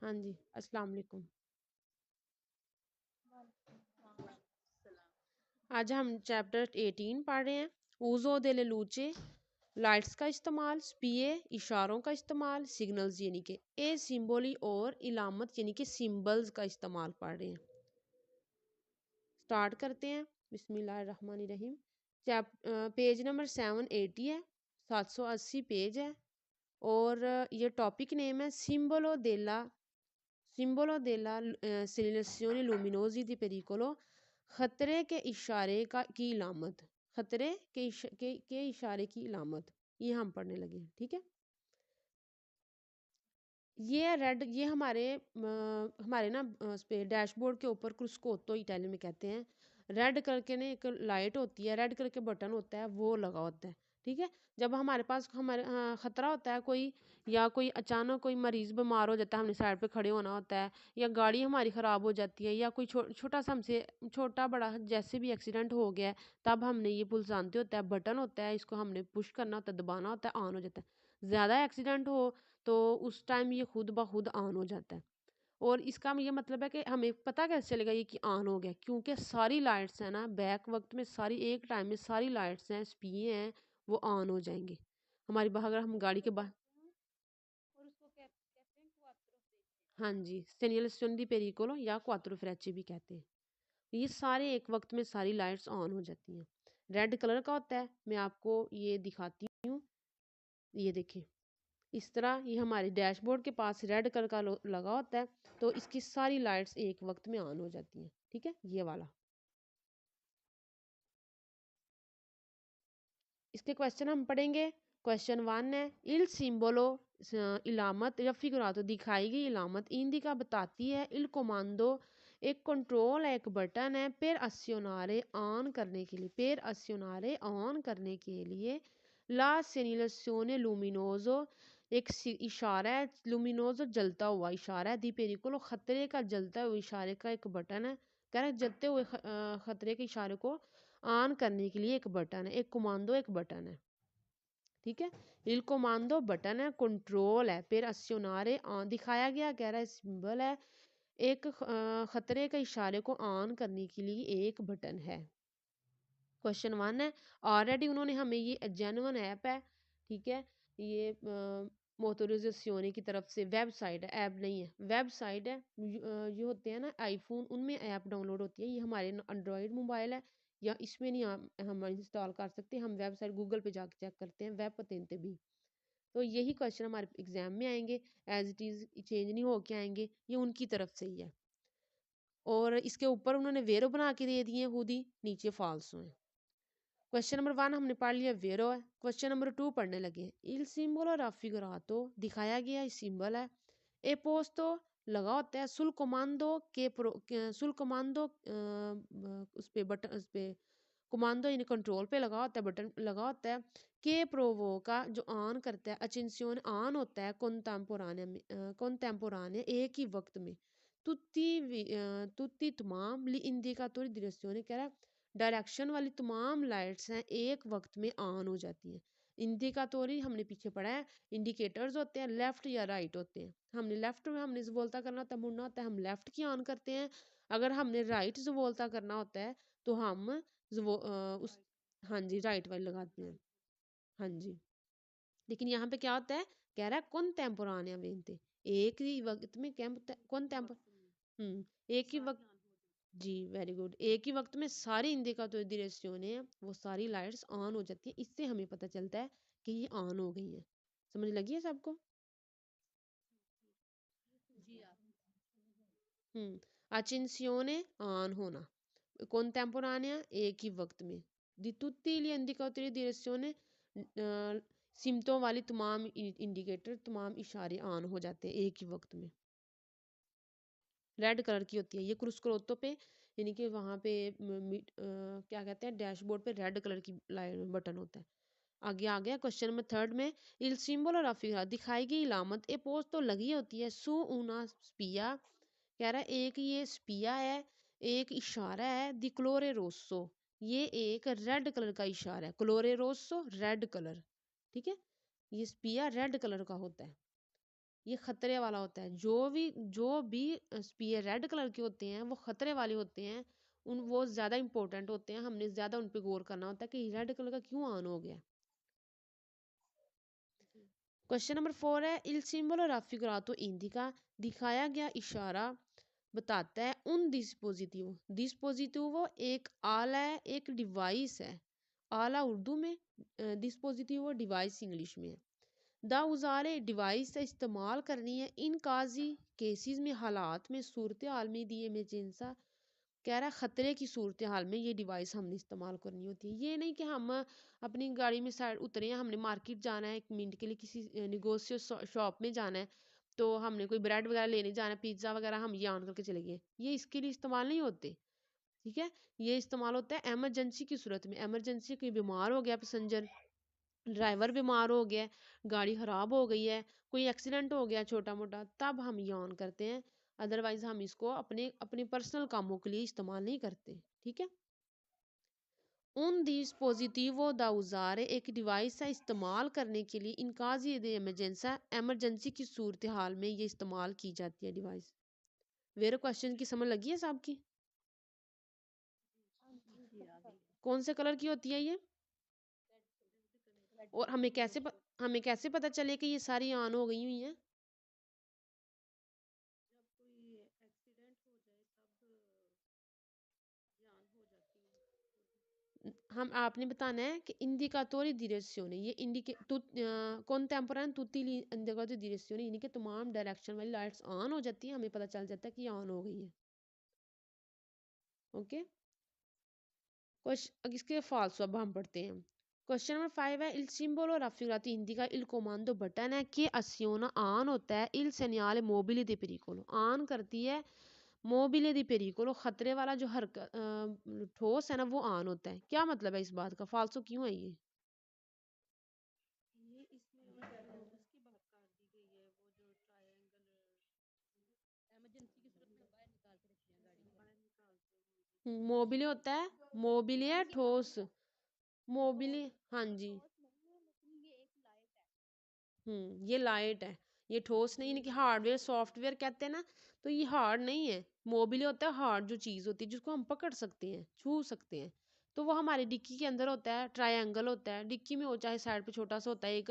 हाँ जी, अस्सलाम वालेकुम। आज हम चैप्टर 18 पढ़ रहे हैं। ऊज़ो देले लूचे, लाइट्स का इस्तेमाल, स्पिए इशारों का इस्तेमाल, सिग्नल्स यानी कि ए सिंबली और इलामत यानी कि सिंबल्स का इस्तेमाल पढ़ रहे हैं। स्टार्ट करते हैं। बिस्मिल्लाहिर्रहमानिर्रहीम। पेज नंबर 780 है, 780 पेज है। और ये टॉपिक नेम है सिंबलो देला segnalazione luminosi di pericolo, खतरे के इशारे की इलामत, खतरे के इशारे की इलामत, ये हम पढ़ने लगे हैं। ठीक है, ये रेड, ये हमारे ना उस पे डैशबोर्ड के ऊपर क्रुस्कोतो इटालियन में कहते हैं। रेड कलर के ने एक लाइट होती है, रेड कलर के बटन होता है, वो लगा होता है। ठीक है, जब हमारे पास खतरा होता है कोई, या कोई अचानक कोई मरीज बीमार हो जाता है, हमने साइड पे खड़े होना होता है, या गाड़ी हमारी ख़राब हो जाती है, या कोई छोटा सा हमसे छोटा बड़ा जैसे भी एक्सीडेंट हो गया है, तब हमने ये पुल जानते होता है, बटन होता है, इसको हमने पुश करना होता है, दबाना होता है, ऑन हो जाता है। ज़्यादा एक्सीडेंट हो तो उस टाइम ये खुद ब खुद ऑन हो जाता है। और इसका ये मतलब है कि हमें पता कैसे चलेगा ये कि ऑन हो गया, क्योंकि सारी लाइट्स हैं ना, बैक वक्त में सारी एक टाइम में सारी लाइट्स हैं, स्पिए हैं, वो ऑन हो जाएंगे हमारी अगर हम गाड़ी के बाहर। हाँ जी, सेनियलस्टोन दी पेरिकोलो या क्वात्रो फ्रेचे भी कहते हैं। ये सारे एक वक्त में सारी लाइट्स ऑन हो जाती हैं। रेड कलर का होता है, मैं आपको ये दिखाती हूँ। ये देखें, इस तरह ये हमारे डैशबोर्ड के पास रेड कलर का लगा होता है, तो इसकी सारी लाइट्स एक वक्त में ऑन हो जाती हैं। ठीक है, ये वाला। इसके क्वेश्चन हम पढ़ेंगे। क्वेश्चन 1 है, इल सिंबलो इलामत या फिगurato दिखाई गई इलामत इंडिका बताती है इल कोमांडो एक कंट्रोल है, एक बटन है, पेर अस्योनारे ऑन करने के लिए, पेर अस्योनारे ऑन करने के लिए, ला सेनिलसियोने लुमिनोजो एक इशारा है, लुमिनोजो जलता हुआ इशारा है, दी पेरिकोलो खतरे का जलता हुआ इशारे का एक बटन है। कह रहे जलते हुए खतरे के इशारे को ऑन करने के लिए एक बटन है, एक कमांडो एक बटन है। ठीक है, इल कमांडो बटन है, कंट्रोल है, फिर अस्योनारे ऑन दिखाया गया, कह रहा है सिंबल है, एक खतरे के इशारे को ऑन करने के लिए एक बटन है। क्वेश्चन 1 है, ऑलरेडी उन्होंने हमें ये जेन्युइन ऐप है। ठीक है, ये मोटोरिजेशियोने की तरफ से वेबसाइट है, ऐप नहीं है, वेबसाइट है। ये होते हैं ना आईफोन, उनमें ऐप डाउनलोड होती है, ये हमारे एंड्रॉयड मोबाइल है, या इसमें नहीं हम इंस्टॉल कर सकते, हम वेबसाइट गूगल पे जाकर चेक करते हैं, वेब पतेंते भी। तो यही क्वेश्चन हमारे एग्जाम में आएंगे, एज इट इज़ चेंज नहीं होके आएंगे, ये उनकी तरफ से ही है। और इसके ऊपर उन्होंने वेरो बना के दे दिए खुद ही, नीचे फाल्सो है। क्वेश्चन नंबर 1 हमने पढ़ लिया, वेरो है। क्वेश्चन नंबर 2 पढ़ने लगे, इल सिंबल और राफिगरातो दिखाया गया सिंबल है, ए पोस्तो लगा होता है, सुल कमांडो उस पे बटन, उस पे कमांडो यानी कंट्रोल पे लगा होता है, बटन लगा होता है, के प्रोवो का जो ऑन करता है, अचिंसियोन ऑन होता है, कौन टेम्पोराने एक ही वक्त में, तुत्ती तमाम ली इंडिकातोरी दिरेसियोने कह रहा है डायरेक्शन वाली तमाम लाइट्स हैं एक वक्त में ऑन हो जाती हैं। इंडिकातोरी हमने पीछे पढ़ा है, इंडिकेटर्स होते हैं लेफ्ट या राइट होते हैं। हमने लेफ्ट में हमने बोलता करना होता है, मुड़ना होता है, हम लेफ्ट की ऑन करते हैं। अगर हमने राइट बोलता करना होता है तो हम उस, हाँ जी, राइट वाली लगाते हैं। हाँ जी, लेकिन यहाँ पे क्या होता है, कह रहा है कौन टेम्पोराने वेंते, एक ही वक्त में कौन टेम्पो, एक ही वक्त, जी वेरी गुड, एक ही वक्त में सारी इंडिका तो दिरेसियोने हैं, वो सारी लाइट्स ऑन हो जाती है, इससे हमें पता चलता है कि ये ऑन हो गई है। समझ लगी है सबको? अचिंसियोने ऑन होना, contemporanea एक ही वक्त में, di tutti gli indicatori di direzione सिमटों वाली तमाम इंडिकेटर तमाम इशारे ऑन हो जाते हैं एक ही वक्त में। रेड कलर की होती है ये क्रुस्क्रोतो पे, यानी कि वहाँ पे क्या कहते हैं, डैशबोर्ड पे रेड कलर की लाइन बटन होता है। आगे आ गया क्वेश्चन नंबर 3 में, इल सिंबल और अफिरा दिखाई गई इलामत ए पोस्ट तो लगी होती है, सू ऊना स्पिया, कह रहा है एक ये स्पिया है, एक इशारा है, दी क्लोरे रोसो, ये एक रेड कलर का इशारा है, क्लोरे रोसो रेड कलर। ठीक है, ये स्पिया रेड कलर का होता है। ये खतरे वाला होता है। जो भी स्पीयर रेड कलर के होते हैं वो खतरे वाले होते हैं। वो ज़्यादा इंपॉर्टेंट होते हैं, हमने ज़्यादा उन पे गौर करना होता है कि रेड कलर का क्यों ऑन हो गया। क्वेश्चन नंबर 4 है, इल सिंबलो raffigurato indica, दिखाया गया इशारा बताता है उन डिस्पोजिटिव एक आला है, एक डिवाइस है। आला उर्दू में, डिस्पोजिटिव डिवाइस इंग्लिश में है। द उजारे डिवाइस का इस्तेमाल करनी है इन काजी केसेस में, हालात में, सूरत हाल में दी इमरजेंसा, कह रहा है खतरे की सूरत हाल में ये डिवाइस हमने इस्तेमाल करनी होती है। ये नहीं कि हम अपनी गाड़ी में साइड उतरे हैं, हमने मार्केट जाना है 1 मिनट के लिए, किसी निगोशियो शॉप में जाना है, तो हमने कोई ब्रेड वगैरह लेने जाना है, पिज्ज़ा वगैरह, हम ये ऑन करके चले गए, ये इसके लिए इस्तेमाल नहीं होते। ठीक है, ये इस्तेमाल होता है एमरजेंसी की सूरत में। एमरजेंसी, कोई बीमार हो गया पैसेंजर, ड्राइवर बीमार हो गया, गाड़ी ख़राब हो गई है, कोई एक्सीडेंट हो गया छोटा मोटा, तब हम ये ऑन करते हैं। अदरवाइज हम इसको अपने अपने पर्सनल कामों के लिए इस्तेमाल नहीं करते। ठीक है, उन डिस्पोजिटिवो दा उज़ारे एक डिवाइस का इस्तेमाल करने के लिए इनकाजी दे इमरजेंसा, एमरजेंसी की सूरत हाल में ये इस्तेमाल की जाती है डिवाइस। वेरे क्वेश्चन की समझ लगी है साहब की? कौन से कलर की होती है ये? और हमें कैसे पता चले कि ये सारी ऑन हो गई हुई हैं? हम आपने बताना है कि इंडिकातोरी direzione, ये contemporanea tutti gli indicatori di direzione, यानी कि तमाम डायरेक्शन वाली लाइट्स ऑन हो जाती हैं, हमें पता चल जाता है कि ये ऑन हो गई है। ओके, क्वेश्चन इसके फाल्सो अब हम पढ़ते हैं। क्वेश्चन नंबर 5 है, il simbolo raffigurato indica il comando button है कि aziona ऑन होता है il segnale mobile di pericolo, on करती है मोबिले दी पेरिकोलो, खतरे वाला जो ठोस है ना वो ऑन होता है। क्या मतलब है इस बात का, फालसो क्यों है ये? मोबिले होता है, मोबिले है ठोस, मोबिले, हाँ जी, ये लाइट है, ये ठोस नहीं है कि हार्डवेयर सॉफ्टवेयर कहते हैं ना, तो ये हार्ड नहीं है। मोबिल होता है हार्ड जो चीज़ होती है जिसको हम पकड़ सकते हैं, छू सकते हैं। तो वो हमारी डिक्की के अंदर होता है, ट्रायंगल होता है डिक्की में, हो चाहे साइड पे छोटा सा होता है एक,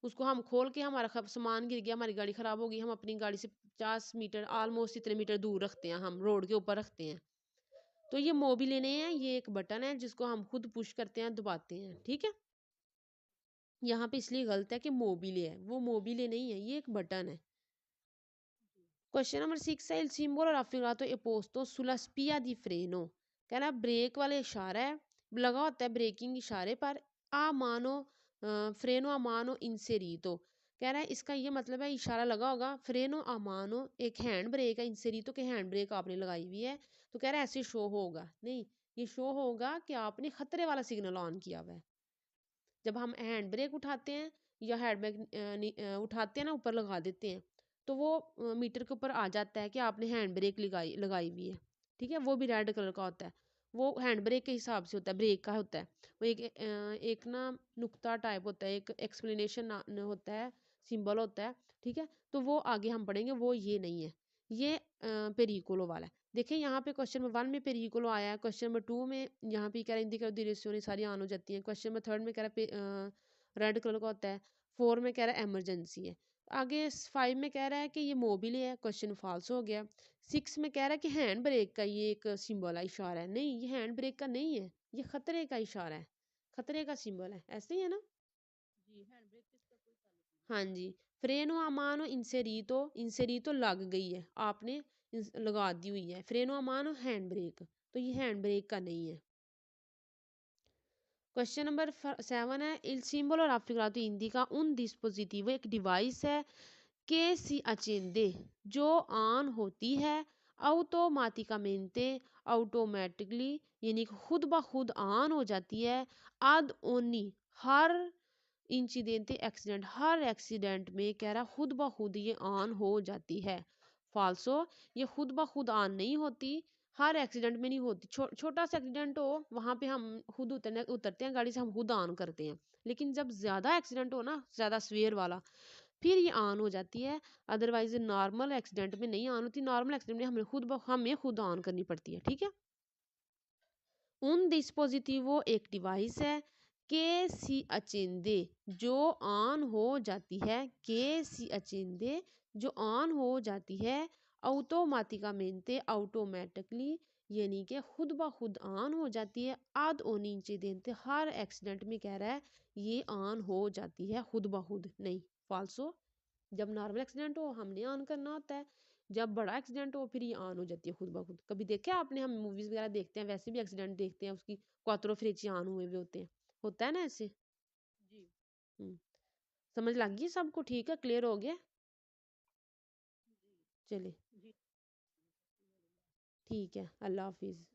उसको हम खोल के, हमारा सामान गिर गया, हमारी गाड़ी ख़राब हो गई, हम अपनी गाड़ी से 50 मीटर, ऑलमोस्ट इतने मीटर दूर रखते हैं, हम रोड के ऊपर रखते हैं। तो ये मोबिले नहीं है, ये एक बटन है जिसको हम खुद पुश करते हैं, दबाते हैं। ठीक है, यहाँ पे इसलिए गलत है कि मोबिले है, वो मोबिले नहीं है, ये एक बटन है। क्वेश्चन नंबर 6 है, il simbolo raffigurato è posto sulla spia di freno, कह रहा है ब्रेक वाले इशारा है, लगा होता है ब्रेकिंग इशारे पर, आ मानो फ्रेनो आ मानो इंसेरीतो, कह रहा है इसका ये मतलब है इशारा लगा होगा, फ्रेनो आ मानो एक हैंड ब्रेक है, इंसेरीतो के हैंड ब्रेक आपने लगाई हुई है, तो कह रहा है ऐसे शो होगा नहीं, ये शो होगा कि आपने खतरे वाला सिग्नल ऑन किया हुआ है। जब हम हैंड ब्रेक उठाते हैं या हैंड ब्रेक उठाते हैं ना, ऊपर लगा देते हैं, तो वो मीटर के ऊपर आ जाता है कि आपने हैंड ब्रेक लगाई लगाई हुई है। ठीक है, वो भी रेड कलर का होता है, वो हैंड ब्रेक के हिसाब से होता है, ब्रेक का होता है। वो एक ना नुक्ता टाइप होता है, एक एक्सप्लेनेशन होता है, सिंबल होता है। ठीक है, तो वो आगे हम पढ़ेंगे, वो ये नहीं है, ये पेरिकोलो वाला है। देखिए यहाँ पे क्वेश्चन नंबर 1 में पेरिकोलो आया है, क्वेश्चन नंबर 2 में यहाँ पे कह रहा है इंडिका डिरेक्शन सारी ऑन हो जाती हैं, क्वेश्चन नंबर 3 में कह रहा है रेड कलर का होता है, 4 में कह रहा है एमरजेंसी है, आगे 5 में कह रहा है कि ये मोबिल है, क्वेश्चन फॉल्स हो गया। 6 में कह रहा है कि हैंड ब्रेक का ये एक सिंबल है, इशारा है, नहीं ये हैंड ब्रेक का नहीं है, ये खतरे का इशारा है, खतरे का सिंबल है, ऐसे ही है ना। हाँ जी, फ्रेनो अमानो इंसेरीतो, इंसेरीतो लग गई है, आपने लगा दी हुई है, फ्रेनो अमानो हैंड ब्रेक, तो ये हैंड ब्रेक का नहीं है। क्वेश्चन नंबर 7 है, il simbolo raffigurato indica un dispositivo, एक डिवाइस है che si accende, जो ऑन होती है, automaticamente, ऑटोमेटिकली, यानी कि खुद ब खुद ऑन हो जाती है, ad ogni, हर इंसिडेंट एक्सीडेंट, हर एक्सीडेंट में कह रहा खुद ब खुद ये ऑन हो जाती है। फाल्सो, ये खुद ब खुद ऑन नहीं होती, हर एक्सीडेंट में नहीं होती। छोटा सा एक्सीडेंट हो वहां पे हम खुद उतरते हैं गाड़ी से, हम खुद ऑन करते हैं, लेकिन जब ज्यादा एक्सीडेंट हो ना, ज्यादा सवेयर वाला, फिर ये ऑन हो जाती है। अदरवाइज नॉर्मल एक्सीडेंट में नहीं ऑन होती, नॉर्मल एक्सीडेंट में हमें खुद ऑन करनी पड़ती है, ठीक है। उन डिस्पोजिटिवो एक डिवाइस है के सी अचेंदे जो ऑन हो जाती है, के सी अचेंदे जो ऑन हो जाती है, automaticamente ऑटोमेटिकली यानी कि खुद ब खुद ऑन हो जाती है। आद ओनी इंसिडेंट हर एक्सीडेंट में कह रहा है ये ऑन हो जाती है खुद ब खुद, नहीं फाल्सो। जब नॉर्मल एक्सीडेंट हो हमने ऑन करना होता है, जब बड़ा एक्सीडेंट हो फिर ये ऑन हो जाती है खुद ब खुद। कभी देखे आपने, हम मूवीज वगैरह देखते हैं वैसे भी एक्सीडेंट देखते हैं उसकी क्वात्रो फ्रेची ऑन हुए हुए होते हैं, होता है ना ऐसे। जी। हम्म, समझ लग गई सबको, ठीक है, क्लियर हो गया। जी। चले, जी। ठीक है, अल्लाह हाफिज।